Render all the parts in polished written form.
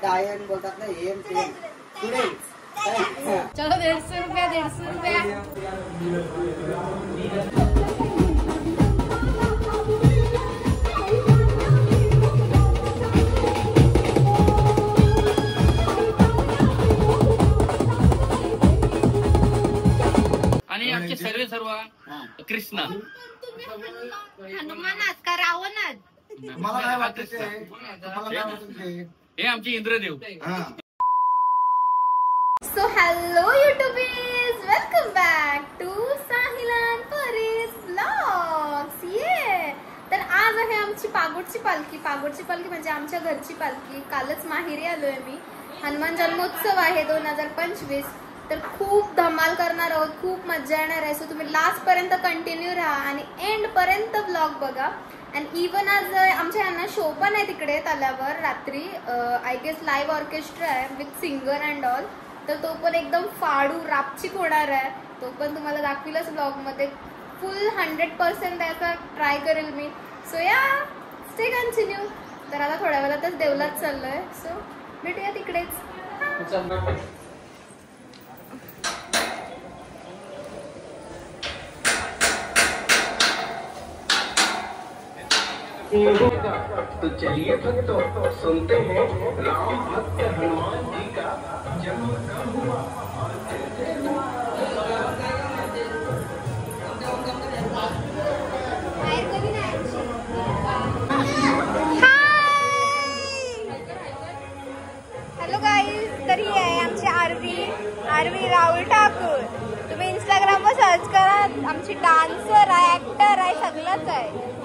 काय बोलतात ना एम पेन पुढे चलो 150 रुपया 150 रुपया। आणि आमचे सर्व कृष्ण हनुमानात का रावणात मला काय वाटतं हे आमचे Indradev. So hello YouTubies, welcome back to साहिलान परीस ब्लॉग्स। ये तर आज आहे आमची पागोडची पालखी म्हणजे आमच्या घरची पालखी। कालच माहेरी आलोय मी। हनुमान जन्मोत्सव आहे 2025, तर खूप धमाल करणार आहोत, खूप मजा येणार आहे। सो तुम्ही लास्ट पर्यंत कंटिन्यू राहा आणि एंड पर्यंत ब्लॉग बघा। अँड इवन आज आमच्या यांना शो पण आहे तिकडे आल्यावर रात्री, आय गेस लाईव्ह ऑर्केस्ट्रा आहे विथ सिंगर अँड ऑल। तर तो पण एकदम फाडू रापचिक होणार आहे, तो पण तुम्हाला दाखविलच ब्लॉग मध्ये। फुल 100% द्यायचा ट्राय करेल मी। सो या स्टे कंटिन्यू। तर आता थोड्या वेळातच देवलात चाललोय, सो भेटूया तिकडेच। तो चलिए भक्तों, सुनते हैं राम भक्त हनुमान जी का जन्म कब हुआ। हॅलो गाईज, तर ही आहे आमची आरवी राहुल ठाकूर। तुम्ही इंस्टाग्रामवर सर्च करा, आमची डान्सर आहे, ऍक्टर आहे, सगळंच आहे।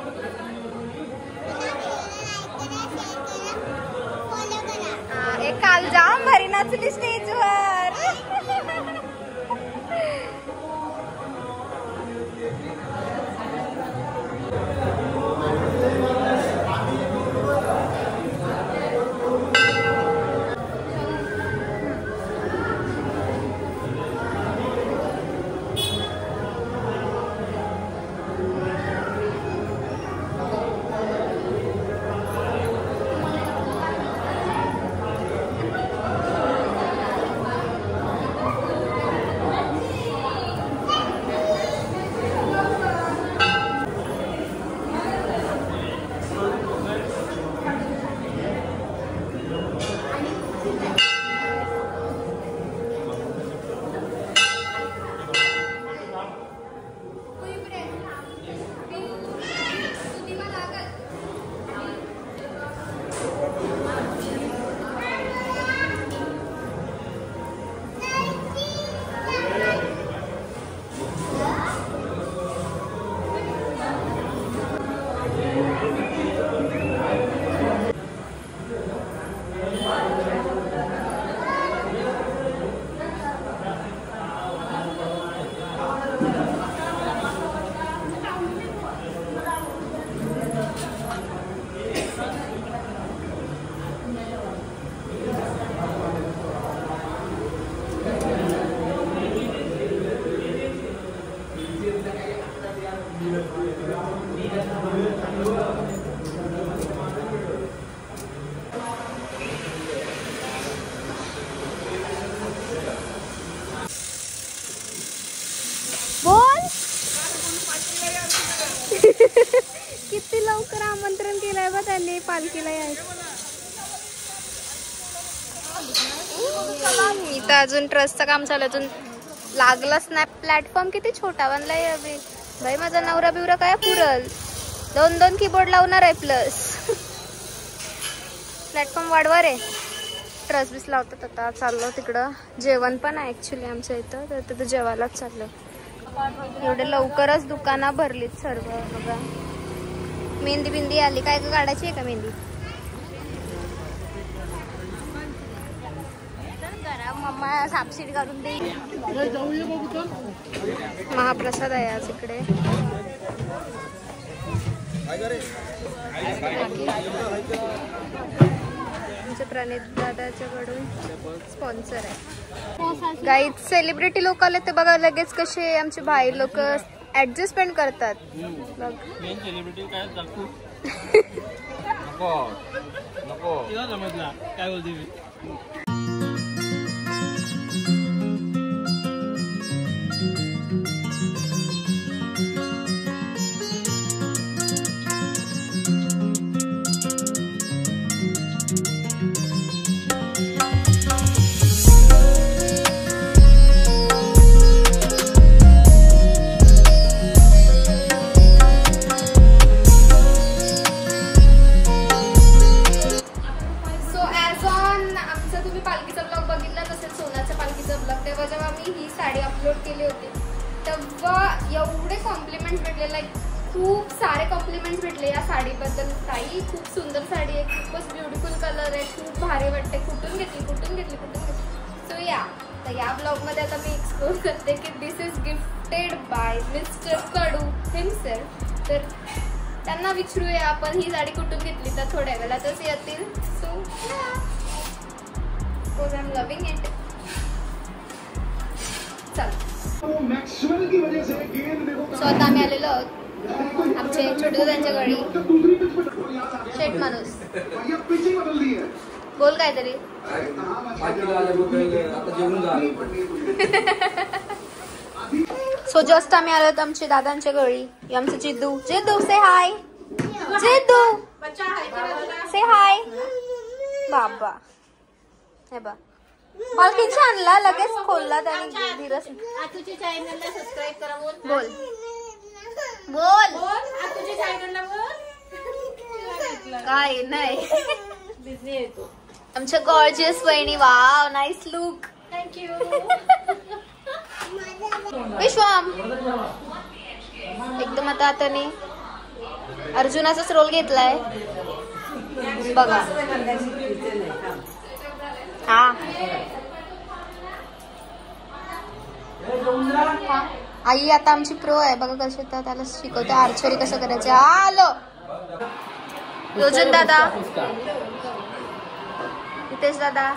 एक काल जाम भारी नाचली स्टेजवर। किती लवकर आमंत्रण केलंय बा त्यांनी पालखीला यायचं। इथं अजून ट्रस्टचं काम चालू, अजून लागलंच नाही। प्लॅटफॉर्म किती छोटा बनलाय अभि भाई, माझा नवरा बिवरा काय पुरल, 2 कीबोर्ड लावणार आहे प्लस। प्लॅटफॉर्म वाढवर आहे, ट्रस्ट बीस लावतात। आता चाललो तिकडं, जेवण पण आहे ऍक्च्युली आमच्या इथं, तर तिथं जेवायलाच चाललो। एवढे लवकरच दुकानं भरलीत सर्व बघा। मेहंदी बिंदी आली, काय काढायची आहे का मेहंदी? मम्मा सापशीट करून दे। महाप्रसाद आहे आज इकडे। प्रणित दादाच्याकडून स्पॉन्सर आहे। गाईड सेलिब्रिटी लोक आले ते बघा, लगेच कसे आमचे बाहेर लोक ऍडजस्टमेंट करतात बघ। समजला काय बोलते मी. एवढे कॉम्प्लिमेंट्स भेटले, लाईक खूप सारे कॉम्प्लिमेंट्स भेटले या साडीबद्दल. ताई खूप सुंदर साडी आहे, खूपच ब्युटिफुल कलर आहे, खूप भारी वाटते, कुठून घेतली. सो तर या ब्लॉगमध्ये आता मी एक्सप्लोर करते की this is gifted by mister Kadu himself. तर त्यांना विचारूया आपण ही साडी कुठून घेतली, तर थोड्या वेळातच येतील. So because I am loving it. चल सो आता आम्ही आलेलो आहोत आमचे छोटे त्यांच्या घरी. शेट माणूस बोल काहीतरी. सो जस्ट आम्ही आलो आमच्या दादांच्या घरी. आमचं जिद्दू से हाय. जिद्दू से हाय. बाबा हे बा पालखीची आणला, लगेच खोलला त्याने. धीरच तुझ्या चॅनलला सबस्क्राईब करा. बोल तुझ्या चॅनलला काय नाही. बिझी येतो आमच्या गॉर्जियस वहिनी. Wow nice look. थँक्यू. विश्वाम एकदम आता मी अर्जुनाचाच रोल घेतलाय बघा. हा आई आता आमची प्रो आहे बघा. कसे त्याला शिकवते आर्चरी कसं करायचं. आलो योजन दादा, नितेश दादा,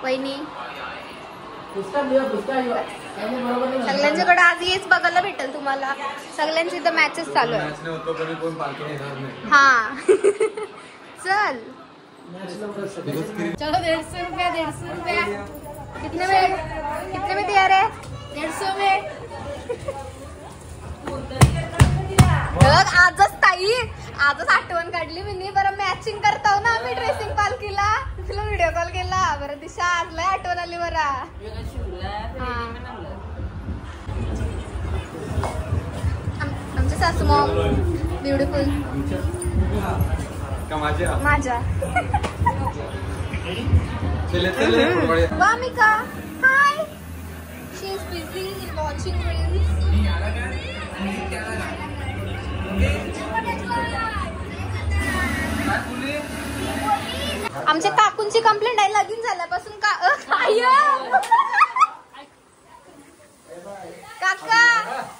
वहिनी सगळ्यांच्याकडे आज हेच बघायला भेटेल तुम्हाला. सगळ्यांची इथं मॅचेस चालू आहे. हा चल चलो 150 रुपया. कितने में तैयार है? 150 में. आजच ताई आजच आठवण काढली मी. बरं मॅचिंग करताव ना आम्ही ड्रेसिंग पालखीला. तुला व्हिडिओ कॉल केला. बरं दिशा आज लय आठवण आली. बरा आमचे सासू मॉम ब्युटिफुल. माझ्या Vamika hi. She is busy in watching reels. आमच्या काकूंची कंप्लेंट आहे लगीन झाल्यापासून.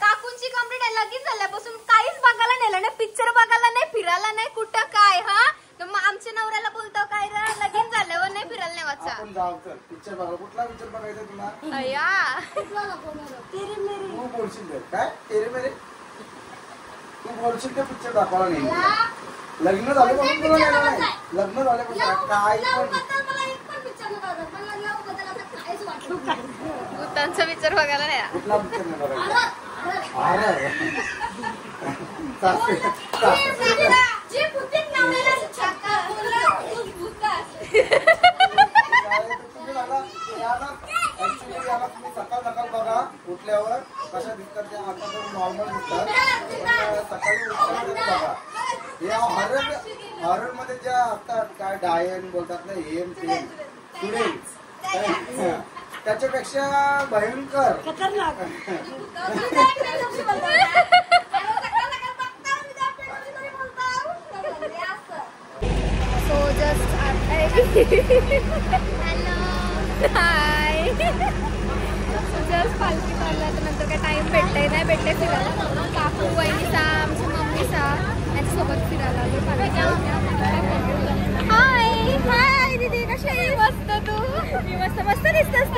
काकूंची कंप्लेंट आहे लगीन झाल्यापासून काहीच बघायला नेलं नाही, पिक्चर बघायला नाही, फिरायला नाही, कुठं काय. हा मग आमच्या नवऱ्याला बोलतो काय रे लगीन झाल्यावर नाही फिरायला नाही वाचा. पिक्चर बघा. कुठला पिक्चर बघायचा तुला? अय्या तू बोलशील काय तेरे मेरे? तू बोलशील ते पिक्चर दाखवायला नाही. लग्न झालं म्हणून तुला नेलं नाही. लग्न झाल्यापासून काय भूतांचा पिक्चर बघायला नाही. कुठला पिक्चर नाही बघायचा? सकाळ सकाळ बघा उठल्यावर कशा दिसतात त्या. आता तर नॉर्मल दिसतात, सकाळी उठल्यावर बघा. हॉरर मध्ये ज्या असतात काय डायन बोलतात ना, हेम ते पुढे त्याच्यापेक्षा भयंकर. सो जस्ट हाय. जस्ट पालखी चालला तर नंतर काय टाइम भेटतंय नाही भेटतंय फिरायला. काकू वहिनीचा आमच्या मम्मीचा याच्यासोबत फिरायला. हाय हाय दीदी कशी आहे? मस्त. तू मी मस्त मस्त दिसतेस.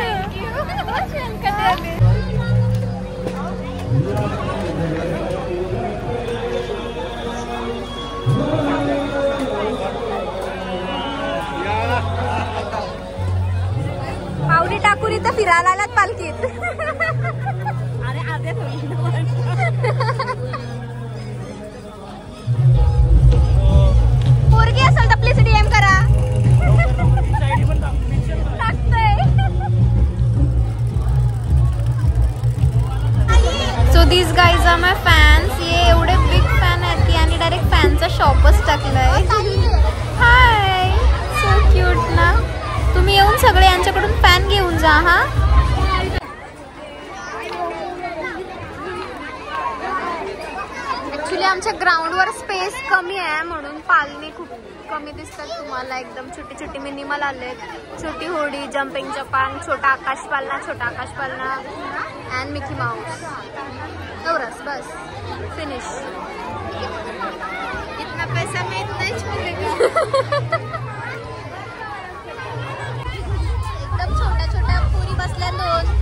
पुरी तर फिरायला आलात पालखीत. पोरगी असेल तर प्लीज DM करा. So this guys are my fans. ये एवढे बिग फॅन आहेत की आणि डायरेक्ट फॅनचा शॉपच टाकलाय. हाय, सो क्यूट ना. तुम्ही येऊन सगळे यांच्याकडून फॅन घेऊन जा. हा, ऍक्च्युली आमच्या ग्राउंडवर स्पेस कमी आहे म्हणून पालनी खूप कमी दिसतात तुम्हाला. एकदम छोटी छोटी मिनिमल आलेत. छोटी होडी, जम्पिंग जपान, छोटा आकाश पालना अँड मिकी माउस. एवढंच बस, फिनिश. इतना पैसा में इतना ही छोड़ेगा. एकदम छोट्या छोट्या पुरी बसल्या दोन.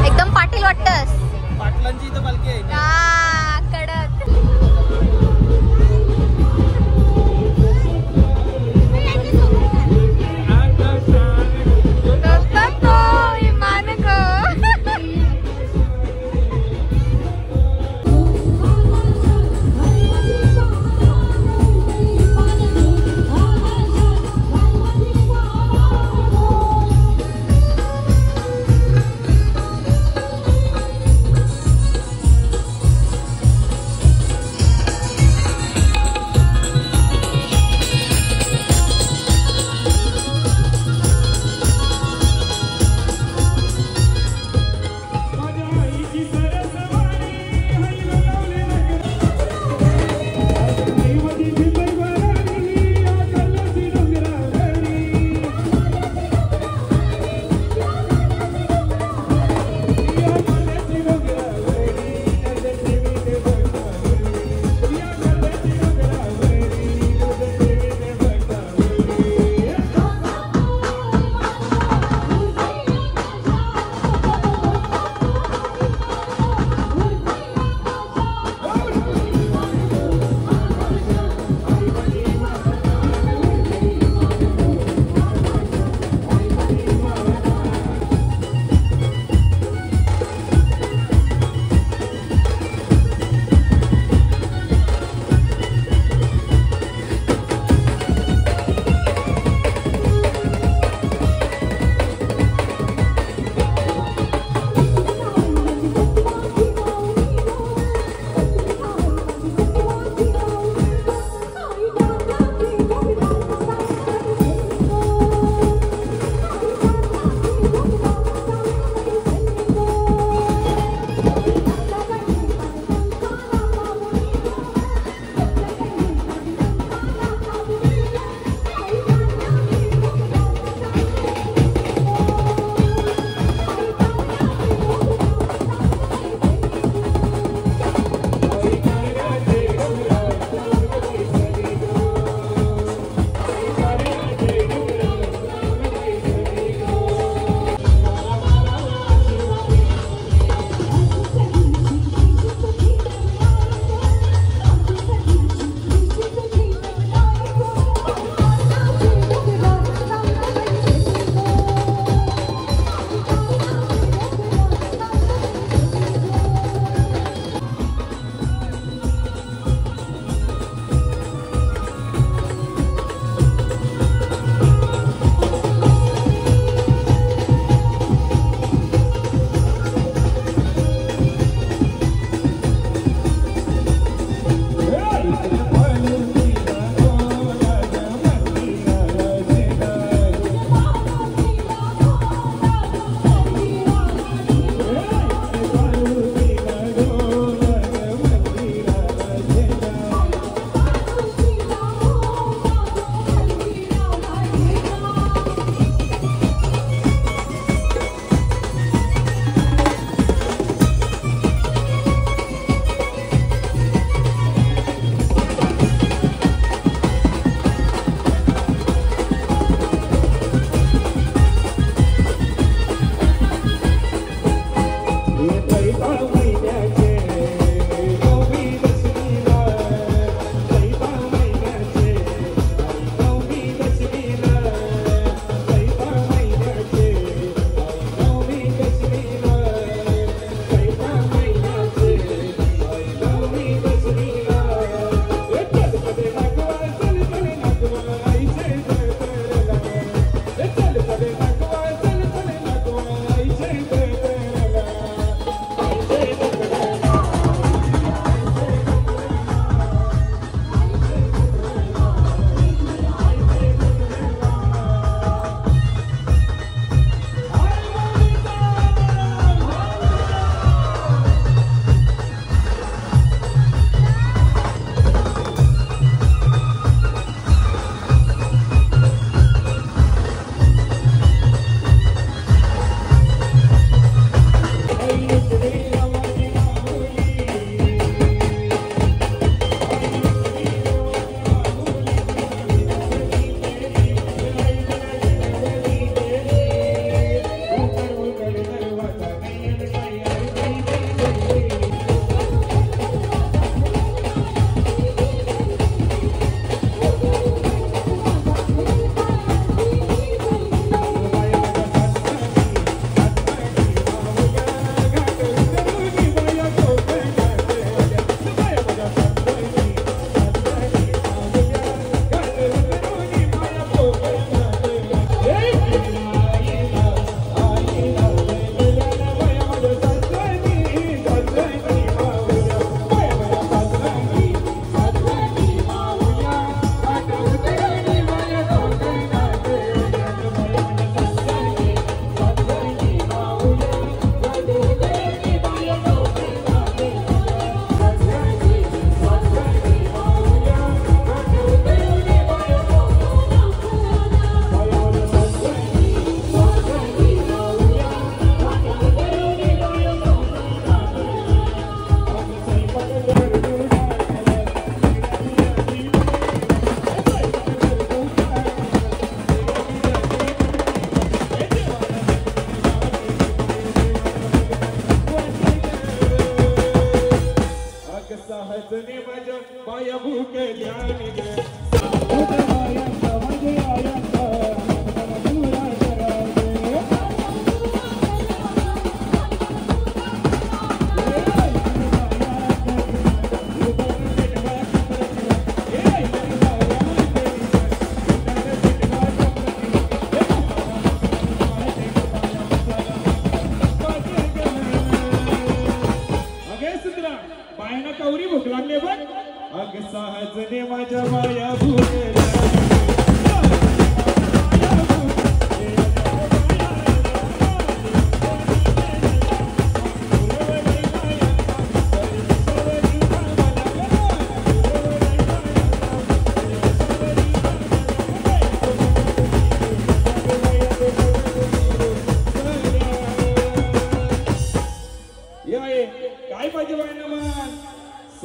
एकदम पाटील वाटतस. पाटलांची इथं पालखी आहे. हा, कडक.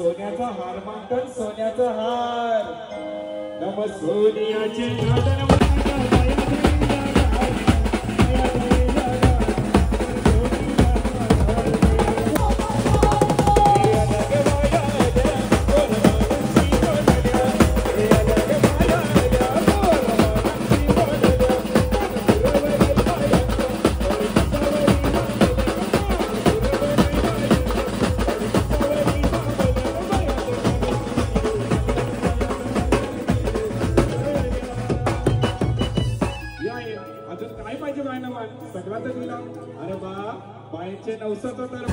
सोन्याचा हार मागतात सोन्याचा हार नम सोनियाचे नादन सगळ्यात दिला अरे बा बाईचे 900 तर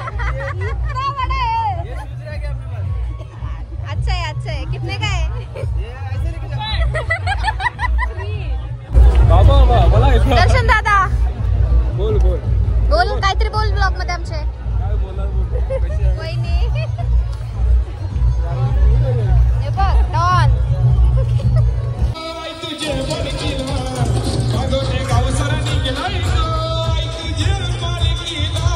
इतना बड़ा है। ये सूझ रहा है क्या अपने पास? अच्छा है कितने का है? ये ऐसे लेके बाबा मला इथं दर्शन दादा बोल बोल बोल काहीतरी बोल ब्लॉग मध्ये आमचे. काय बोलणार बोल कशी आहे? वहिनी हे बघ डॉन. आई तुझे मालकीला मागवते गावसरांनी गेला आई तुझे मालकीला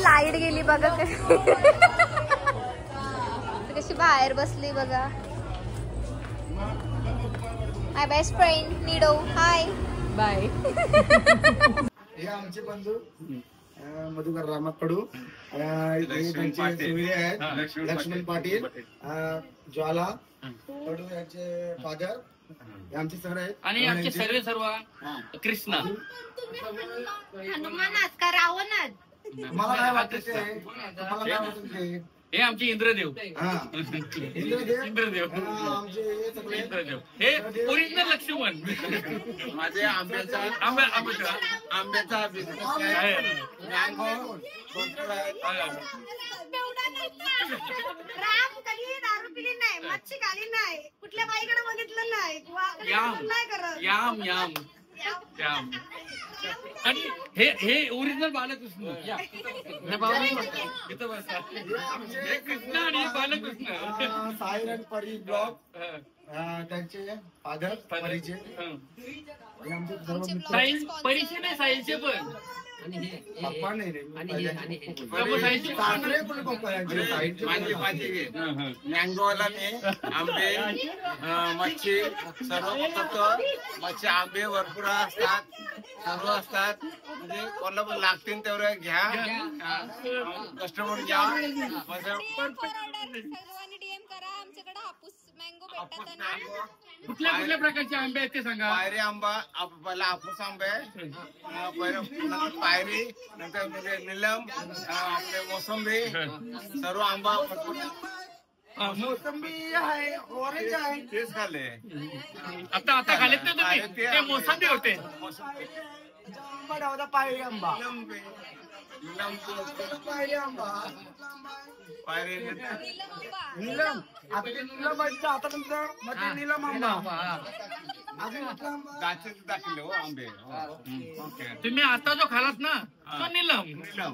लाईट गेली बघा कशी बाहेर बसली बघा. माय best friend Nido hi bye. हे आमचे बंधू मधुकर रामाकडू त्यांचे सुविधे आहेत लक्ष्मण पाटील ज्वाला कडू यांचे फादर हे आमचे सर आहेत आणि आमचे सर्व कृष्णा. हनुमानात का रावणात? मला काय वाटतं ते तुम्हाला काय वाटतं ते हे आमचे इंद्रदेव. इंद्रदेव आमचे हे सगळे इंद्रदेव हे ओरिजिनल लक्ष्मण. माझे आंब्याचा आंब्याचा बिझनेस आहे. मँगो भरपूर आहे. राम कधी दारू पिली नाही, मच्छी खाली नाही, कुठल्या बाईकडे बघितलं नाही, नाही करत. Yam yam yam. आणि हे ओरिजिनल बालकृष्ण. इथं बसा. हे कृष्ण आणि बालकृष्ण. सायरन परी ब्लॉग त्यांचे फादर परीचे आमचे सर्व मित्र. सायन्स परीक्षे नाही सायन्सचे पण. पप्पा नाही रे सासरे पण पप्पा यांचे साईडचे माझी मँगोवाला मी आंबे मच्छी सर्व पकवतो. मच्छी आंबे भरपूर असतात सर्व असतात म्हणजे कोणाला लागतील तेवढं घ्या कस्टमर घ्या. सर्वांनी डीएम करा. आमच्याकडे हापूस मँगो भेटतात. कुठल्या कुठल्या प्रकारचे आंबे आहेत ते सांगा. पायरी आंबा पहिला हापूस आंबे पहिलं पायरी नंतर म्हणजे निलम आपले मोसंबी सर्व आंबा मोसंबी आहे ऑरेंज आहे तेच खाल्ले. आता खालीत ना तुम्ही ते मोसंबी होते. आंबा होता पायरी आंबा पायरी आंबा पायरी नीलम आता ते नीलम आता तुमचं मध्ये नीलम आंबा अजून कुठला आंबा दाखवले हो आंबे. तुम्ही आता जो खालात ना तो निलम.